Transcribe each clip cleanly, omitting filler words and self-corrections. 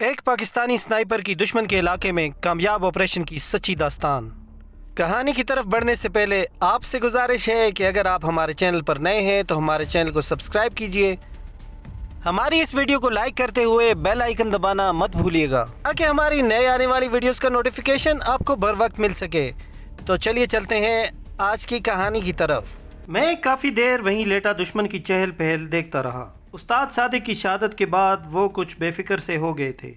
ایک پاکستانی سنائپر کی دشمن کے علاقے میں کامیاب آپریشن کی سچی داستان۔ کہانی کی طرف بڑھنے سے پہلے آپ سے گزارش ہے کہ اگر آپ ہمارے چینل پر نئے ہیں تو ہمارے چینل کو سبسکرائب کیجئے، ہماری اس ویڈیو کو لائک کرتے ہوئے بیل آئیکن دبانا مت بھولیے گا تاکہ ہماری نئے آنے والی ویڈیوز کا نوٹیفیکیشن آپ کو بر وقت مل سکے۔ تو چلیے چلتے ہیں آج کی کہانی کی طرف۔ میں کافی دیر وہیں لیٹا دشمن کی چہل پہل دیکھتا رہا۔ استاد صادق کی شہادت کے بعد وہ کچھ بے فکر سے ہو گئے تھے۔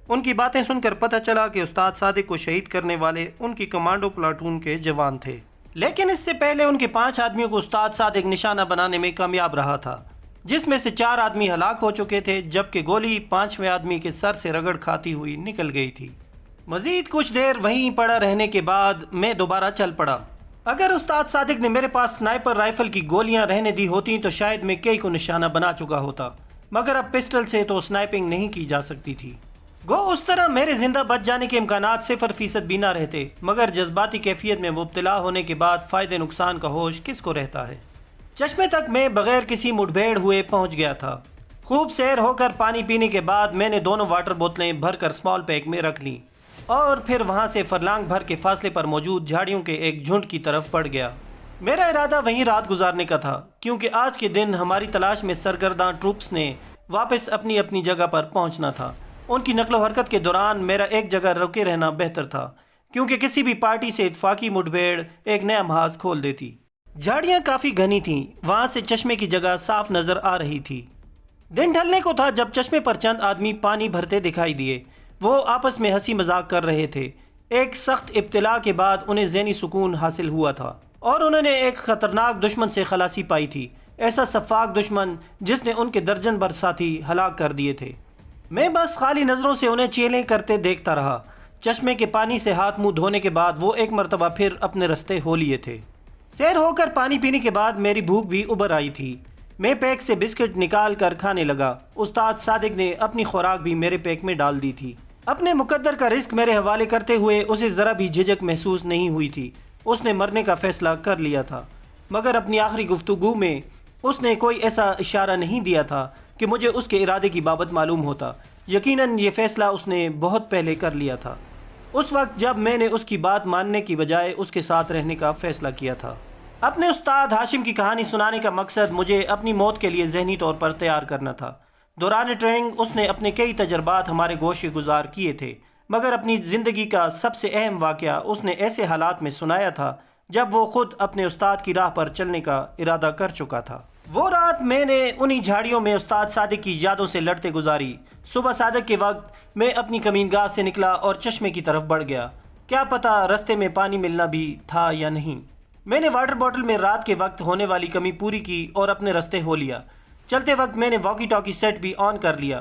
ان کی باتیں سن کر پتہ چلا کہ استاد صادق کو شہید کرنے والے ان کی کمانڈو پلاٹون کے جوان تھے، لیکن اس سے پہلے ان کے 5 آدمیوں کو استاد صادق نشانہ بنانے میں کامیاب رہا تھا، جس میں سے 4 آدمی ہلاک ہو چکے تھے، جبکہ گولی 5ویں آدمی کے سر سے رگڑ کھاتی ہوئی نکل گئی تھی۔ مزید کچھ دیر وہیں پڑا رہنے کے بعد میں دوبارہ چل پڑا۔ اگر استاد صادق نے میرے پاس سنائپر رائفل کی گولیاں رہنے دی ہوتی تو شاید میں کئی کو نشانہ بنا چکا ہوتا، مگر اب پسٹل سے تو سنائپنگ نہیں کی جا سکتی تھی۔ گو اس طرح میرے زندہ بچ جانے کے امکانات 0% بھی نہ رہتے، مگر جذباتی کیفیت میں مبتلا ہونے کے بعد فائدے نقصان کا ہوش کس کو رہتا ہے۔ چشمے تک میں بغیر کسی مڈبھیڑ ہوئے پہنچ گیا تھا۔ خوب سیر ہو کر پانی پینے کے بعد میں نے دونوں واٹر بوتلیں بھر کر سمال پیک میں رکھ لیں اور پھر وہاں سے فرلانگ بھر کے فاصلے پر موجود جھاڑیوں کے ایک جھنڈ کی طرف بڑھ گیا۔ میرا ارادہ وہیں رات گزارنے کا تھا، کیونکہ آج کے دن ہماری تلاش میں سرگرداں ٹروپس نے واپس اپنی اپنی جگہ پر پہنچنا تھا۔ ان کی نقل و حرکت کے دوران میرا ایک جگہ رکے رہنا بہتر تھا، کیونکہ کسی بھی پارٹی سے اتفاقی مٹبھیڑ ایک نیا محاذ کھول دیتی۔ جھاڑیاں کافی گھنی تھیں، وہاں سے چشمے کی جگہ صاف نظر آ رہی تھی۔ دن ڈھلنے کو تھا جب چشمے پر چند آدمی پانی بھرتے دکھائی دیے۔ وہ آپس میں ہنسی مذاق کر رہے تھے۔ ایک سخت ابتلا کے بعد انہیں ذہنی سکون حاصل ہوا تھا اور انہوں نے ایک خطرناک دشمن سے خلاصی پائی تھی، ایسا سفاک دشمن جس نے ان کے درجن بھر ساتھی ہلاک کر دیے تھے۔ میں بس خالی نظروں سے انہیں چیلیں کرتے دیکھتا رہا۔ چشمے کے پانی سے ہاتھ منہ دھونے کے بعد وہ ایک مرتبہ پھر اپنے رستے ہو لیے تھے۔ سیر ہو کر پانی پینے کے بعد میری بھوک بھی ابھر آئی تھی۔ میں پیک سے بسکٹ نکال کر کھانے لگا۔ استاد صادق نے اپنی خوراک بھی میرے پیک میں ڈال دی تھی۔ اپنے مقدر کا رزق میرے حوالے کرتے ہوئے اسے ذرا بھی جھجک محسوس نہیں ہوئی تھی۔ اس نے مرنے کا فیصلہ کر لیا تھا، مگر اپنی آخری گفتگو میں اس نے کوئی ایسا اشارہ نہیں دیا تھا کہ مجھے اس کے ارادے کی بابت معلوم ہوتا۔ یقیناً یہ فیصلہ اس نے بہت پہلے کر لیا تھا، اس وقت جب میں نے اس کی بات ماننے کی بجائے اس کے ساتھ رہنے کا فیصلہ کیا تھا۔ اپنے استاد ہاشم کی کہانی سنانے کا مقصد مجھے اپنی موت کے لیے ذہنی طور پر تیار کرنا تھا۔ دوران ٹریننگ اس نے اپنے کئی تجربات ہمارے گوشے گزار کیے تھے، مگر اپنی زندگی کا سب سے اہم واقعہ اس نے ایسے حالات میں سنایا تھا جب وہ خود اپنے استاد کی راہ پر چلنے کا ارادہ کر چکا تھا۔ وہ رات میں نے انہی جھاڑیوں میں استاد صادق کی یادوں سے لڑتے گزاری۔ صبح صادق کے وقت میں اپنی کمینگاہ سے نکلا اور چشمے کی طرف بڑھ گیا۔ کیا پتہ رستے میں پانی ملنا بھی تھا یا نہیں۔ میں نے واٹر بوٹل میں رات کے وقت ہونے والی کمی پوری کی اور اپنے رستے ہو لیا۔ چلتے وقت میں نے واکی ٹاکی سیٹ بھی آن کر لیا،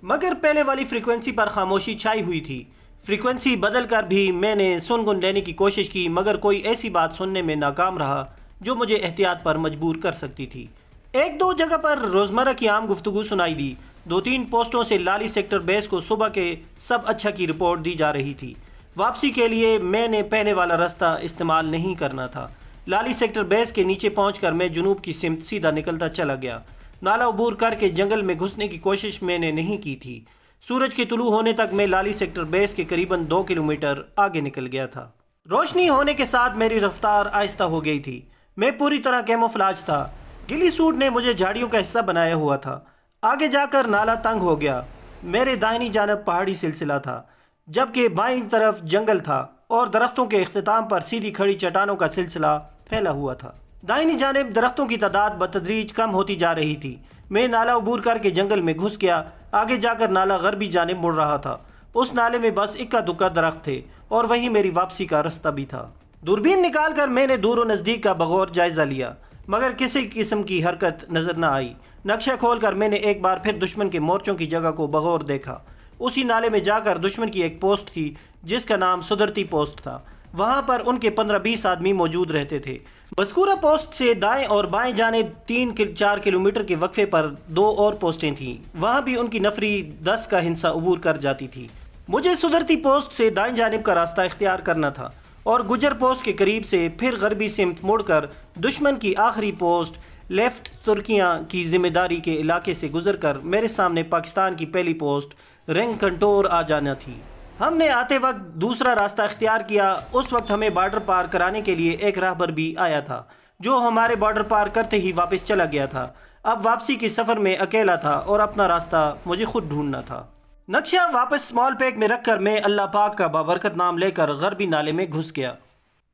مگر پہلے والی فریکوینسی پر خاموشی چھائی ہوئی تھی۔ فریکوینسی بدل کر بھی میں نے سن لینے کی کوشش کی، مگر کوئی ایسی بات سننے میں ناکام رہا جو مجھے احتیاط پر مجبور کر سکتی تھی۔ 1-2 جگہ پر روزمرہ کی عام گفتگو سنائی دی۔ 2-3 پوسٹوں سے لالی سیکٹر بیس کو صبح کے سب اچھا کی رپورٹ دی جا رہی تھی۔ واپسی کے لیے میں نے پہلے والا راستہ استعمال نہیں کرنا تھا۔ لالی سیکٹر بیس کے نیچے پہنچ کر میں جنوب کی سمت سیدھا نکلتا چلا گیا۔ نالا عبور کر کے جنگل میں گھسنے کی کوشش میں نے نہیں کی تھی۔ سورج کے طلوع ہونے تک میں لالی سیکٹر بیس کے قریباً 2 کلومیٹر آگے نکل گیا تھا۔ روشنی ہونے کے ساتھ میری رفتار آہستہ ہو گئی تھی۔ میں پوری طرح کیموفلاج تھا۔ گلی سوٹ نے مجھے جھاڑیوں کا حصہ بنایا ہوا تھا۔ آگے جا کر نالا تنگ ہو گیا۔ میرے دائنی جانب پہاڑی سلسلہ تھا، جبکہ بائیں طرف جنگل تھا اور درختوں کے اختتام پر سیدھی کھڑی چٹانوں کا سلسلہ پھیلا ہوا تھا۔ دائنی جانب درختوں کی تعداد بتدریج کم ہوتی جا رہی تھی۔ میں نالا عبور کر کے جنگل میں گھس گیا۔ آگے جا کر نالا غربی جانب مڑ رہا تھا۔ اس نالے میں بس اکا دکا درخت تھے اور وہی میری واپسی کا راستہ بھی تھا۔ دوربین نکال کر میں نے دور و نزدیک کا بغور جائزہ لیا، مگر کسی قسم کی حرکت نظر نہ آئی۔ نقشہ کھول کر میں نے ایک بار پھر دشمن کے مورچوں کی جگہ کو بغور دیکھا۔ اسی نالے میں جا کر دشمن کی ایک پوسٹ تھی جس کا نام صدرتی پوسٹ تھا۔ وہاں پر ان کے 15-20 آدمی موجود رہتے تھے۔ مذکورہ پوسٹ سے دائیں اور بائیں جانب 3-4 کلومیٹر کے وقفے پر 2 اور پوسٹیں تھیں۔ وہاں بھی ان کی نفری 10 کا ہندسہ عبور کر جاتی تھی۔ مجھے صدرتی پوسٹ سے دائیں جانب کا راستہ اختیار کرنا تھا اور گجر پوسٹ کے قریب سے پھر غربی سمت مڑ کر دشمن کی آخری پوسٹ لیفٹ ترکیاں کی ذمہ داری کے علاقے سے گزر کر میرے سامنے پاکستان کی پہلی پوسٹ रंग कंटोर आ जाना थी। हमने आते वक्त दूसरा रास्ता इख्तियार किया। उस वक्त हमें बॉर्डर पार कराने के लिए एक राहबर भी आया था जो हमारे बॉर्डर पार करते ही वापस चला गया था। अब वापसी के सफ़र में अकेला था और अपना रास्ता मुझे खुद ढूंढना था। नक्शा वापस स्मॉल पैक में रखकर मैं अल्लाह पाक का बाबरकत नाम लेकर गरबी नाले में घुस गया।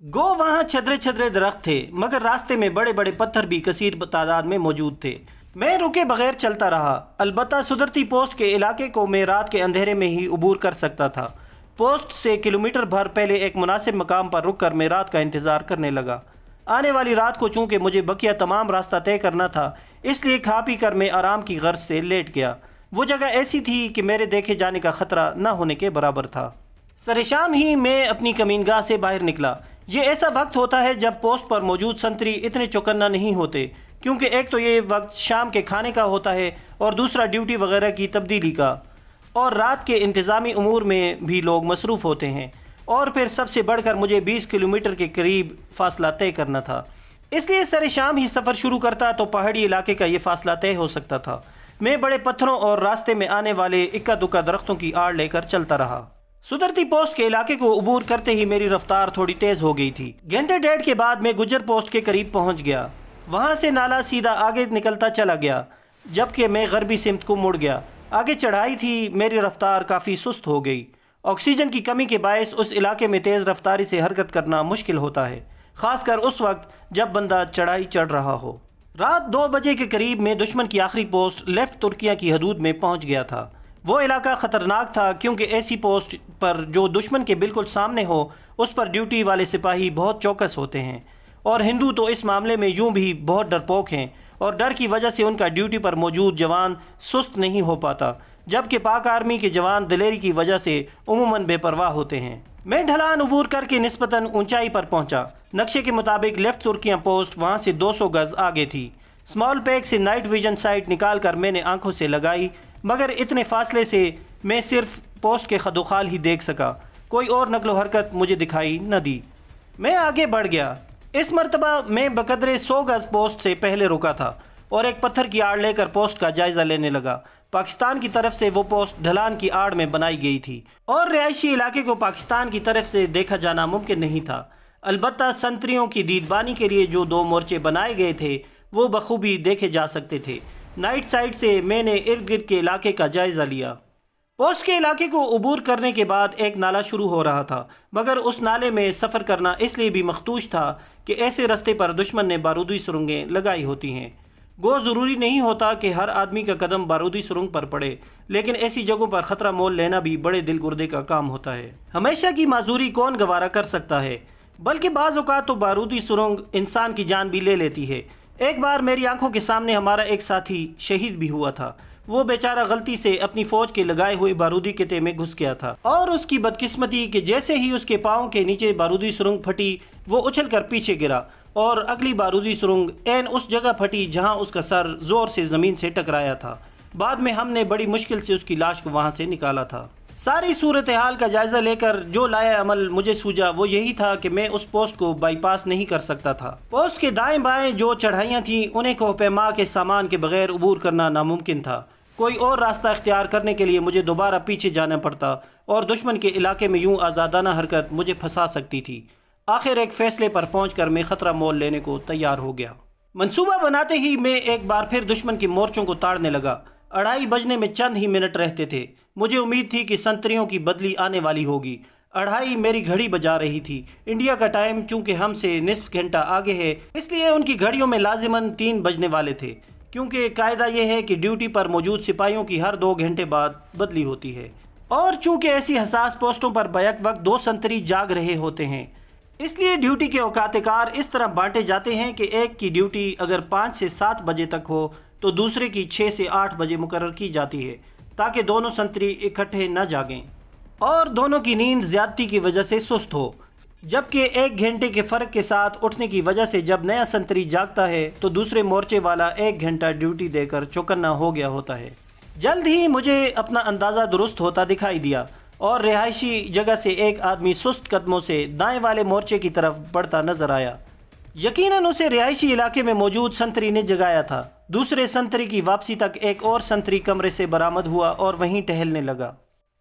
गो वहाँ छदरे छदरे दरख्त थे, मगर रास्ते में बड़े बड़े पत्थर भी कसीर तादाद में मौजूद थे। मैं रुके बगैर चलता रहा। अलबत्ता सुधरती पोस्ट के इलाके को मैं रात के अंधेरे में ही अबूर कर सकता था। पोस्ट से किलोमीटर भर पहले एक मुनासिब मकाम पर रुक कर मैं रात का इंतज़ार करने लगा। आने वाली रात को चूँकि मुझे बकिया तमाम रास्ता तय करना था, इसलिए खा पी कर मैं आराम की गर्ज से लेट गया। वो जगह ऐसी थी कि मेरे देखे जाने का ख़तरा न होने के बराबर था। सरेशाम ही मैं अपनी कमीनगाह से बाहर निकला। ये ऐसा वक्त होता है जब पोस्ट पर मौजूद संतरी इतने चौकन्ना नहीं होते, क्योंकि एक तो ये वक्त शाम के खाने का होता है और दूसरा ड्यूटी वगैरह की तब्दीली का, और रात के इंतज़ामी उमूर में भी लोग मसरूफ़ होते हैं। और फिर सबसे बढ़कर मुझे 20 किलोमीटर के करीब फ़ासला तय करना था, इसलिए सरे शाम ही सफ़र शुरू करता तो पहाड़ी इलाके का ये फ़ासला तय हो सकता था। मैं बड़े पत्थरों और रास्ते में आने वाले इक्का दुक्का दरख्तों की आड़ लेकर चलता रहा। सुधरती पोस्ट के इलाके को अबूर करते ही मेरी रफ्तार थोड़ी तेज़ हो गई थी। घंटे डेढ़ के बाद मैं गुज्जर पोस्ट के करीब पहुंच गया। वहां से नाला सीधा आगे निकलता चला गया, जबकि मैं गरबी सिमत को मुड़ गया। आगे चढ़ाई थी, मेरी रफ्तार काफ़ी सुस्त हो गई। ऑक्सीजन की कमी के बायस उस इलाके में तेज़ रफ्तारी से हरकत करना मुश्किल होता है, ख़ासकर उस वक्त जब बंदा चढ़ाई चढ़ रहा हो। रात 2 बजे के करीब में दुश्मन की आखिरी पोस्ट लेफ्ट तुर्किया की हदूद में पहुंच गया था। वो इलाका ख़तरनाक था, क्योंकि ऐसी पोस्ट पर जो दुश्मन के बिल्कुल सामने हो उस पर ड्यूटी वाले सिपाही बहुत चौकस होते हैं, और हिंदू तो इस मामले में यूं भी बहुत डरपोक हैं, और डर की वजह से उनका ड्यूटी पर मौजूद जवान सुस्त नहीं हो पाता, जबकि पाक आर्मी के जवान दिलेरी की वजह से उमूमन बेपरवाह होते हैं। मैं ढलान अबूर करके निस्बतन ऊंचाई पर पहुंचा। नक्शे के मुताबिक लेफ्ट तुर्किया पोस्ट वहां से 200 गज आगे थी। स्मॉल पैक से नाइट विजन साइट निकाल कर मैंने आंखों से लगाई, मगर इतने फासले से मैं सिर्फ पोस्ट के खदोखाल ही देख सका। कोई और नकलो हरकत मुझे दिखाई न दी। मैं आगे बढ़ गया। इस मरतबा मैं बकदरे 100 गज पोस्ट से पहले रुका था और एक पत्थर की आड़ लेकर पोस्ट का जायज़ा लेने लगा। पाकिस्तान की तरफ से वो पोस्ट ढलान की आड़ में बनाई गई थी और रिहायशी इलाके को पाकिस्तान की तरफ से देखा जाना मुमकिन नहीं था। अलबत्ता संतरियों की दीदबानी के लिए जो 2 मोर्चे बनाए गए थे वो बखूबी देखे जा सकते थे। नाइट साइड से मैंने इर्द गिर्द के इलाके का जायज़ा लिया। पोस्ट के इलाके को अबूर करने के बाद एक नाला शुरू हो रहा था, मगर उस नाले में सफ़र करना इसलिए भी मखदूश था कि ऐसे रास्ते पर दुश्मन ने बारूदी सुरंगें लगाई होती हैं। गो ज़रूरी नहीं होता कि हर आदमी का कदम बारूदी सुरंग पर पड़े, लेकिन ऐसी जगहों पर ख़तरा मोल लेना भी बड़े दिल गुर्दे का काम होता है। हमेशा की माजूरी कौन गवारा कर सकता है, बल्कि बाज़ औक़ात तो बारूदी सुरंग इंसान की जान भी ले लेती है। एक बार मेरी आंखों के सामने हमारा एक साथी शहीद भी हुआ था। वो बेचारा गलती से अपनी फ़ौज के लगाए हुए बारूदी के ते में घुस गया था, और उसकी बदकिस्मती कि जैसे ही उसके पाँव के नीचे बारूदी सुरंग फटी, वो उछल कर पीछे गिरा और अगली बारूदी सुरंग ऐन उस जगह फटी जहां उसका सर ज़ोर से ज़मीन से टकराया था। बाद में हमने बड़ी मुश्किल से उसकी लाश को वहां से निकाला था। सारी सूरत हाल का जायज़ा लेकर जो लाया अमल मुझे सूझा वो यही था कि मैं उस पोस्ट को बाईपास नहीं कर सकता था। पोस्ट के दाएं बाएं जो चढ़ाइयाँ थीं उन्हें कोहपैमा के सामान के बगैर अबूर करना नामुमकिन था। कोई और रास्ता इख्तियार करने के लिए मुझे दोबारा पीछे जाना पड़ता और दुश्मन के इलाके में यूँ आज़ादाना हरकत मुझे फंसा सकती थी। आखिर एक फ़ैसले पर पहुंचकर मैं ख़तरा मोल लेने को तैयार हो गया। मंसूबा बनाते ही मैं एक बार फिर दुश्मन के मोर्चों को ताड़ने लगा। 2:30 बजने में चंद ही मिनट रहते थे। मुझे उम्मीद थी कि संतरियों की बदली आने वाली होगी। 2:30 मेरी घड़ी बजा रही थी। इंडिया का टाइम चूँकि हमसे निस्फ घंटा आगे है, इसलिए उनकी घड़ियों में लाजिमन 3 बजने वाले थे, क्योंकि कायदा यह है कि ड्यूटी पर मौजूद सिपाहियों की हर 2 घंटे बाद बदली होती है, और चूँकि ऐसी हसास पोस्टों पर बैक वक्त 2 संतरी जाग रहे होते हैं, इसलिए ड्यूटी के औकात-ए-कार इस तरह बांटे जाते हैं कि एक की ड्यूटी अगर 5 से 7 बजे तक हो तो दूसरे की 6 से 8 बजे मुकर्रर की जाती है, ताकि दोनों संतरी इकट्ठे न जागें और दोनों की नींद ज़्यादती की वजह से सुस्त हो। जबकि 1 घंटे के फ़र्क के साथ उठने की वजह से जब नया संतरी जागता है तो दूसरे मोर्चे वाला 1 घंटा ड्यूटी देकर चौकन्ना हो गया होता है। जल्द ही मुझे अपना अंदाज़ा दुरुस्त होता दिखाई दिया और रिहायशी जगह से एक आदमी सुस्त कदमों से दाएं वाले मोर्चे की तरफ बढ़ता नजर आया। यकीनन उसे रिहायशी इलाके में मौजूद संतरी ने जगाया था। दूसरे संतरी की वापसी तक एक और संतरी कमरे से बरामद हुआ और वहीं टहलने लगा।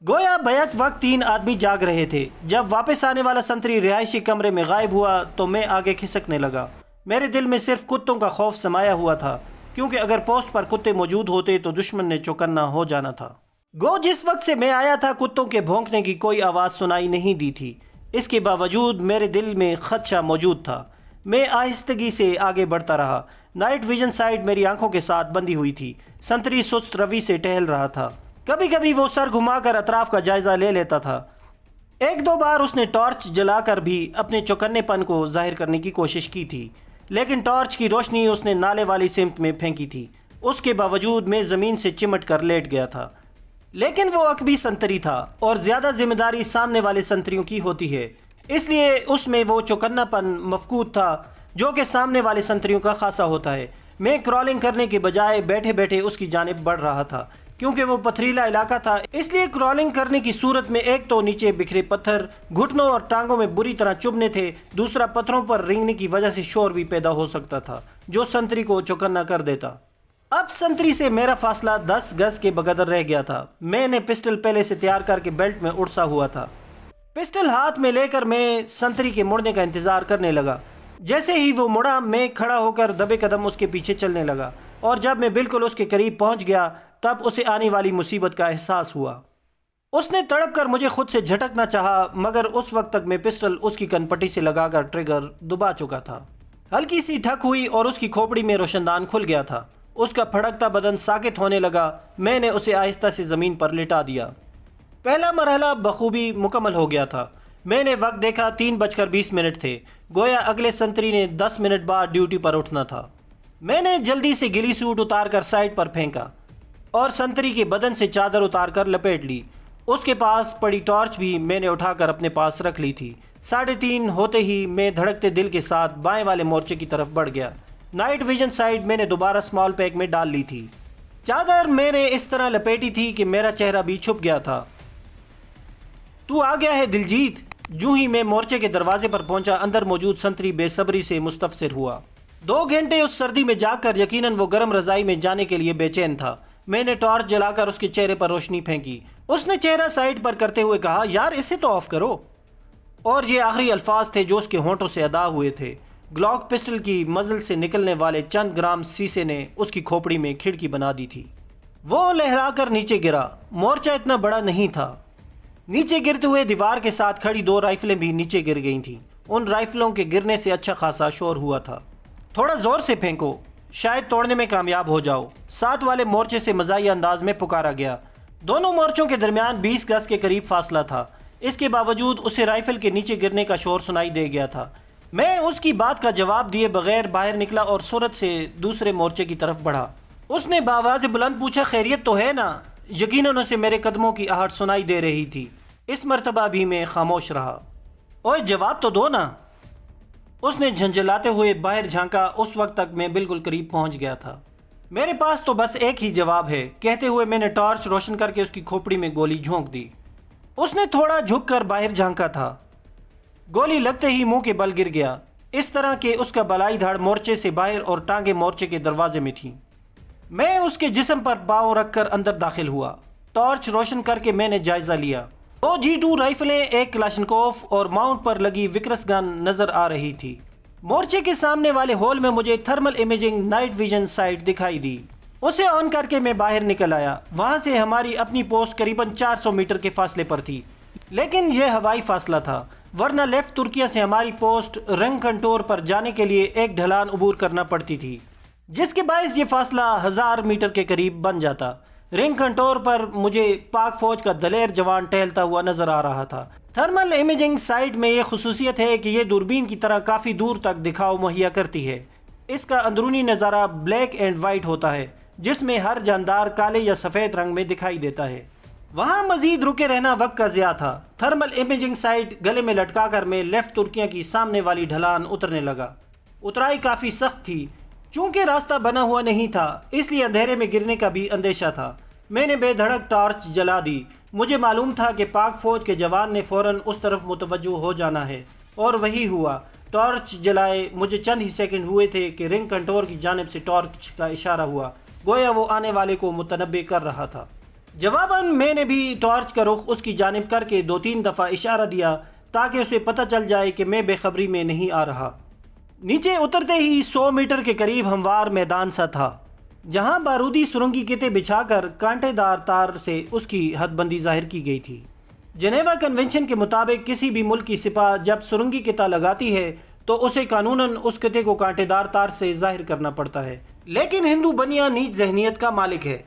गोया बैक वक्त 3 आदमी जाग रहे थे। जब वापस आने वाला संतरी रिहायशी कमरे में गायब हुआ तो मैं आगे खिसकने लगा। मेरे दिल में सिर्फ कुत्तों का खौफ समाया हुआ था, क्योंकि अगर पोस्ट पर कुत्ते मौजूद होते तो दुश्मन ने चौकन्ना हो जाना था। गो जिस वक्त से मैं आया था कुत्तों के भौंकने की कोई आवाज़ सुनाई नहीं दी थी। इसके बावजूद मेरे दिल में खदशा मौजूद था। मैं आहिस्तगी से आगे बढ़ता रहा। नाइट विजन साइट मेरी आंखों के साथ बंधी हुई थी। संतरी सुस्त रवि से टहल रहा था। कभी कभी वो सर घुमाकर अतराफ का जायजा ले लेता था। एक दो बार उसने टॉर्च जलाकर भी अपने चौकन्नेपन को जाहिर करने की कोशिश की थी, लेकिन टॉर्च की रोशनी उसने नाले वाली सिमत में फेंकी थी। उसके बावजूद मैं ज़मीन से चिमट कर लेट गया था। लेकिन वो अकबी संतरी था और ज़्यादा जिम्मेदारी सामने वाले संतरियों की होती है, इसलिए उसमें वो चौकन्नापन मफकूद था जो कि सामने वाले संतरियों का खासा होता है। मैं क्रॉलिंग करने के बजाय बैठे बैठे उसकी जानिब बढ़ रहा था। क्योंकि वो पथरीला इलाका था, इसलिए क्रॉलिंग करने की सूरत में एक तो नीचे बिखरे पत्थर घुटनों और टांगों में बुरी तरह चुभने थे, दूसरा पत्थरों पर रेंगने की वजह से शोर भी पैदा हो सकता था जो संतरी को चौकन्ना कर देता। अब संतरी से मेरा फासला 10 गज के बगदर रह गया था। मैंने पिस्टल पहले से तैयार करके बेल्ट में उड़सा हुआ था। पिस्टल हाथ में लेकर मैं संतरी के मुड़ने का इंतज़ार करने लगा। जैसे ही वो मुड़ा मैं खड़ा होकर दबे कदम उसके पीछे चलने लगा, और जब मैं बिल्कुल उसके करीब पहुंच गया तब उसे आने वाली मुसीबत का एहसास हुआ। उसने तड़प कर मुझे खुद से झटकना चाहा, मगर उस वक्त तक मैं पिस्टल उसकी कनपट्टी से लगाकर ट्रिगर दबा चुका था। हल्की सी ठक हुई और उसकी खोपड़ी में रोशनदान खुल गया था। उसका फड़कता बदन साकित होने लगा। मैंने उसे आहिस्ता से ज़मीन पर लिटा दिया। पहला मरहला बखूबी मुकम्मल हो गया था। मैंने वक्त देखा 3:20 थे। गोया अगले संतरी ने 10 मिनट बाद ड्यूटी पर उठना था। मैंने जल्दी से गिली सूट उतार कर साइड पर फेंका और संतरी के बदन से चादर उतार कर लपेट ली। उसके पास पड़ी टॉर्च भी मैंने उठाकर अपने पास रख ली थी। 3:30 होते ही मैं धड़कते दिल के साथ बाएं वाले मोर्चे की तरफ बढ़ गया। नाइट विजन साइड मैंने दोबारा स्मॉल पैक में डाल ली थी। चादर मैंने इस तरह लपेटी थी कि मेरा चेहरा भी छुप गया था। तू आ गया है दिलजीत। यूं ही मैं मोर्चे के दरवाजे पर पहुंचा, अंदर मौजूद संतरी बेसब्री से मुस्तफसिर हुआ। 2 घंटे उस सर्दी में जाकर यकीनन वो गर्म रजाई में जाने के लिए बेचैन था। मैंने टॉर्च जलाकर उसके चेहरे पर रोशनी फेंकी। उसने चेहरा साइड पर करते हुए कहा, यार इसे तो ऑफ करो। और ये आखिरी अल्फाज थे जो उसके होंठों से अदा हुए थे। ग्लॉक पिस्टल की मजल से निकलने वाले चंद ग्राम शीशे ने उसकी खोपड़ी में खिड़की बना दी थी। वो लहराकर नीचे गिरा। मोर्चा इतना बड़ा नहीं था। नीचे गिरते हुए दीवार के साथ खड़ी 2 राइफलें भी नीचे गिर गई थीं। उन राइफलों के गिरने से अच्छा खासा शोर हुआ था। थोड़ा ज़ोर से फेंको, शायद तोड़ने में कामयाब हो जाओ, साथ वाले मोर्चे से मज़ाही अंदाज में पुकारा गया। दोनों मोर्चों के दरमियान 20 गज के करीब फासला था। इसके बावजूद उसे राइफल के नीचे गिरने का शोर सुनाई दे गया था। मैं उसकी बात का जवाब दिए बगैर बाहर निकला और सूरत से दूसरे मोर्चे की तरफ बढ़ा। उसने बावाज़ बुलंद पूछा, खैरियत तो है ना? यकीनन उसे मेरे कदमों की आहट सुनाई दे रही थी। इस मर्तबा भी मैं खामोश रहा। ओए जवाब तो दो ना। उसने झंझलाते हुए बाहर झांका। उस वक्त तक मैं बिल्कुल करीब पहुंच गया था। मेरे पास तो बस एक ही जवाब है, कहते हुए मैंने टॉर्च रोशन करके उसकी खोपड़ी में गोली झोंक दी। उसने थोड़ा झुककर बाहर झांका था। गोली लगते ही मुंह के बल गिर गया। इस तरह के उसका बलाई धाड़ मोर्चे से बाहर और टांगे मोर्चे के दरवाजे में थी। मैं उसके जिस्म पर पाँव रखकर अंदर दाखिल हुआ। टॉर्च रोशन करके मैंने जायजा लिया। 2 G2 राइफलें, एक क्लाशनकोफ और माउंट पर लगी विक्रस गन नजर आ रही थी। मोर्चे के सामने वाले हॉल में मुझे thermal imaging night vision site दिखाई दी। उसे ऑन करके मैं बाहर निकल आया। वहां से हमारी अपनी पोस्ट करीबन 400 मीटर के फासले पर थी, लेकिन यह हवाई फासला था, वरना लेफ्ट तुर्किया से हमारी पोस्ट रंग कंटोर पर जाने के लिए एक ढलान अबूर करना पड़ती थी, जिसके बायस ये फासला 1000 मीटर के करीब बन जाता। रिंग कंटोर पर मुझे पाक फौज का दलेर जवान टहलता हुआ नजर आ रहा था। थर्मल इमेजिंग साइट में यह खसूसियत है कि यह दूरबीन की तरह काफ़ी दूर तक दिखाव मुहैया करती है। इसका अंदरूनी नज़ारा ब्लैक एंड वाइट होता है, जिसमें हर जानदार काले या सफ़ेद रंग में दिखाई देता है। वहाँ मजीद रुके रहना वक्त का ज़िया था। थर्मल इमेजिंग साइट गले में लटका कर मैं लेफ्ट तुर्किया की सामने वाली ढलान उतरने लगा। उतराई काफ़ी सख्त थी। चूंकि रास्ता बना हुआ नहीं था, इसलिए अंधेरे में गिरने का भी अंदेशा था। मैंने बेधड़क टॉर्च जला दी। मुझे मालूम था कि पाक फौज के जवान ने फ़ौरन उस तरफ मुतवज्जो हो जाना है, और वही हुआ। टॉर्च जलाए मुझे चंद ही सेकंड हुए थे कि रिंग कंटोर की जानिब से टॉर्च का इशारा हुआ, गोया वो आने वाले को मुतनब्बे कर रहा था। जवाबन मैंने भी टॉर्च का रुख उसकी जानिब करके 2-3 दफ़ा इशारा दिया ताकि उसे पता चल जाए कि मैं बेखबरी में नहीं आ रहा। नीचे उतरते ही 100 मीटर के करीब हमवार मैदान सा था, जहां बारूदी सुरंगी किते बिछाकर कांटेदार तार से उसकी हदबंदी जाहिर की गई थी। जनेवा कन्वेंशन के मुताबिक किसी भी मुल्क की सिपा जब सुरंगी किता लगाती है तो उसे कानूनन उस किते को कांटेदार तार से जाहिर करना पड़ता है। लेकिन हिंदू बनिया नीच जहनीत का मालिक है,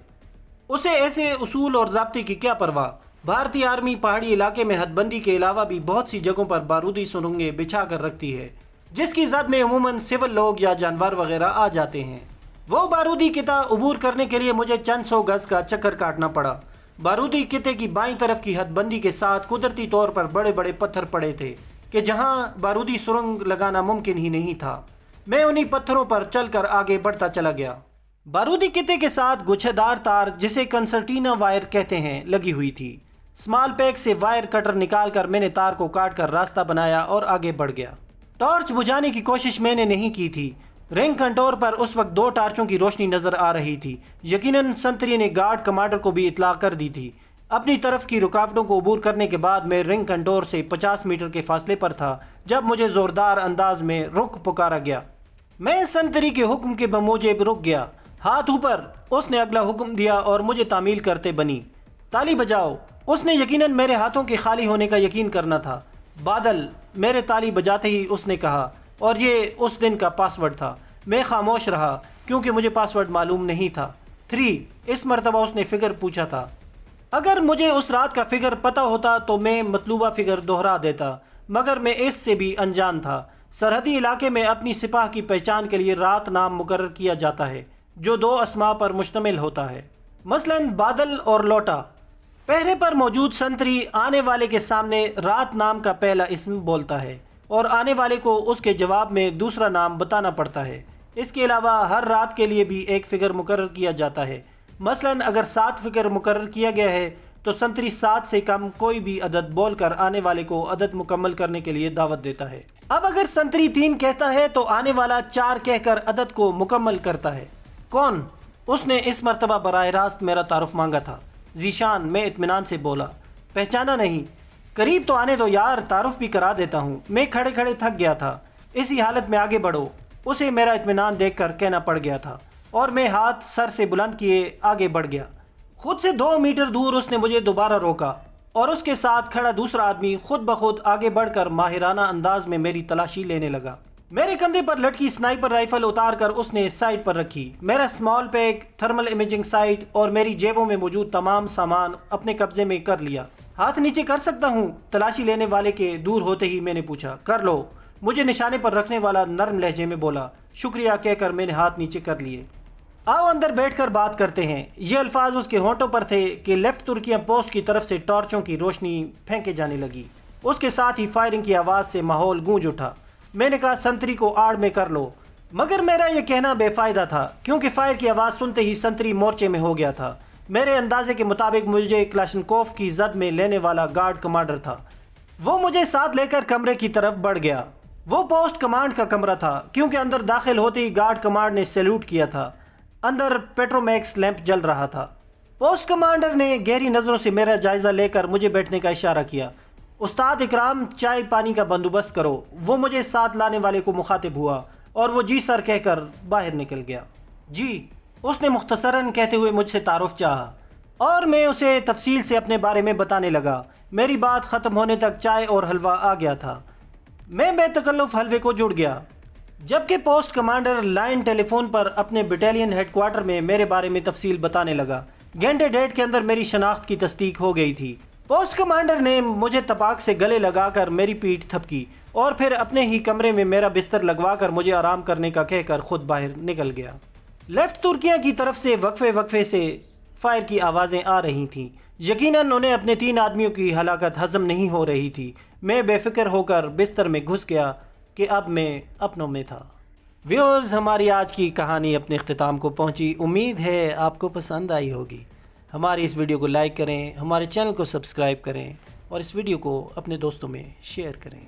उसे ऐसे उसूल और ज़ाब्ते की क्या परवाह। भारतीय आर्मी पहाड़ी इलाके में हदबंदी के अलावा भी बहुत सी जगहों पर बारूदी सुरंगें बिछा कर रखती है, जिसकी जद में अमूमन सिविल लोग या जानवर वगैरह आ जाते हैं। वो बारूदी किता अबूर करने के लिए मुझे चंद 100 गज का चक्कर काटना पड़ा। बारूदी किते की बाईं तरफ की हदबंदी के साथ कुदरती तौर पर बड़े बड़े पत्थर पड़े थे कि जहां बारूदी सुरंग लगाना मुमकिन ही नहीं था। मैं उन्हीं पत्थरों पर चलकर आगे बढ़ता चला गया। बारूदी किते के साथ गुच्छेदार तार, जिसे कंसर्टीना वायर कहते हैं, लगी हुई थी। स्मॉल पैक से वायर कटर निकालकर मैंने तार को काट कर रास्ता बनाया और आगे बढ़ गया। टॉर्च बुझाने की कोशिश मैंने नहीं की थी। रिंग कंट्रोल पर उस वक्त 2 टार्चों की रोशनी नजर आ रही थी। यकीनन संतरी ने गार्ड कमांडर को भी इतला कर दी थी। अपनी तरफ की रुकावटों को अबूर करने के बाद मैं रिंग कंट्रोल से 50 मीटर के फासले पर था जब मुझे जोरदार अंदाज में रुक पुकारा गया। मैं संतरी के हुक्म के बमूजिब रुक गया। हाथ ऊपर, उसने अगला हुक्म दिया और मुझे तामील करते बनी। ताली बजाओ। उसने यकीनन मेरे हाथों के खाली होने का यकीन करना था। बादल, मेरे ताली बजाते ही उसने कहा, और ये उस दिन का पासवर्ड था। मैं खामोश रहा क्योंकि मुझे पासवर्ड मालूम नहीं था। 3 इस मरतबा उसने फ़िगर पूछा था। अगर मुझे उस रात का फ़िगर पता होता तो मैं मतलूबा फ़िगर दोहरा देता, मगर मैं इससे भी अनजान था। सरहदी इलाके में अपनी सिपाह की पहचान के लिए रात नाम मुकर्रर किया जाता है जो 2 अस्मा पर मुश्तमिल होता है, मसलन बादल और लोटा। पहरे पर मौजूद संतरी आने वाले के सामने रात नाम का पहला इस्म बोलता है और आने वाले को उसके जवाब में दूसरा नाम बताना पड़ता है। इसके अलावा हर रात के लिए भी एक फ़िगर मुकर्रर किया जाता है। मसलन अगर 7 फ़िगर मुकर्रर किया गया है तो संतरी 7 से कम कोई भी अदद बोलकर आने वाले को अदद मुकम्मल करने के लिए दावत देता है। अब अगर संतरी 3 कहता है तो आने वाला 4 कहकर अदद को मुकम्मल करता है। कौन? उसने इस मरतबा बराह रास्त मेरा तारुफ मांगा था। जीशान, मैं इत्मीनान से बोला। पहचाना नहीं? करीब तो आने दो यार, तारुफ भी करा देता हूँ। मैं खड़े खड़े थक गया था। इसी हालत में आगे बढ़ो, उसे मेरा इत्मीनान देखकर कहना पड़ गया था और मैं हाथ सर से बुलंद किए आगे बढ़ गया। खुद से 2 मीटर दूर उसने मुझे दोबारा रोका और उसके साथ खड़ा दूसरा आदमी खुद ब खुद आगे बढ़कर माहिराना अंदाज में मेरी तलाशी लेने लगा। मेरे कंधे पर लटकी स्नाइपर राइफल उतारकर उसने साइड पर रखी। मेरा small pack, thermal imaging site और मेरी जेबों में मौजूद तमाम सामान अपने कब्जे में कर लिया। हाथ नीचे कर सकता हूँ? तलाशी लेने वाले के दूर होते ही मैंने पूछा। कर लो, मुझे निशाने पर रखने वाला नरम लहजे में बोला। शुक्रिया कहकर मैंने हाथ नीचे कर लिए। आओ अंदर बैठकर बात करते हैं। ये अल्फाज उसके होंठों पर थे कि लेफ्ट तुर्किया पोस्ट की तरफ से टॉर्चों की रोशनी फेंके जाने लगी। उसके साथ ही फायरिंग की आवाज़ से माहौल गूंज उठा। मैंने कहा, संतरी को आड़ में कर लो, मगर मेरा यह कहना बेफायदा था क्योंकि फायर की आवाज़ सुनते ही संतरी मोर्चे में हो गया था। मेरे अंदाजे के मुताबिक मुझे क्लाशनकोफ की जद में लेने वाला गार्ड कमांडर था। वो मुझे साथ लेकर कमरे की तरफ बढ़ गया। वो पोस्ट कमांड का कमरा था क्योंकि अंदर दाखिल होते ही गार्ड कमांड ने सैल्यूट किया था। अंदर पेट्रोमैक्स लैंप जल रहा था। पोस्ट कमांडर ने गहरी नज़रों से मेरा जायज़ा लेकर मुझे बैठने का इशारा किया। उस्ताद इकराम, चाय पानी का बंदोबस्त करो। वो मुझे साथ लाने वाले को मुखातिब हुआ और वो जी सर कहकर बाहर निकल गया। जी, उसने मुख्तसरन कहते हुए मुझसे तारुफ चाहा और मैं उसे तफसील से अपने बारे में बताने लगा। मेरी बात ख़त्म होने तक चाय और हलवा आ गया था। मैं बेतकल्लुफ़ हलवे को जुड़ गया, जबकि पोस्ट कमांडर लाइन टेलीफोन पर अपने बटालियन हेडक्वार्टर में मेरे बारे में तफसील बताने लगा। घंटे डेढ़ के अंदर मेरी शनाख्त की तस्दीक हो गई थी। पोस्ट कमांडर ने मुझे तपाक से गले लगाकर मेरी पीठ थपकी और फिर अपने ही कमरे में मेरा बिस्तर लगवाकर मुझे आराम करने का कहकर खुद बाहर निकल गया। लेफ्ट तुर्किया की तरफ से वक्फे से फायर की आवाज़ें आ रही थीं। यकीनन उन्हें अपने 3 आदमियों की हलाकत हजम नहीं हो रही थी। मैं बेफिक्र होकर बिस्तर में घुस गया कि अब मैं अपनों में था। व्यूअर्स, हमारी आज की कहानी अपने इख्तिताम को पहुंची। उम्मीद है आपको पसंद आई होगी। हमारी इस वीडियो को लाइक करें, हमारे चैनल को सब्सक्राइब करें और इस वीडियो को अपने दोस्तों में शेयर करें।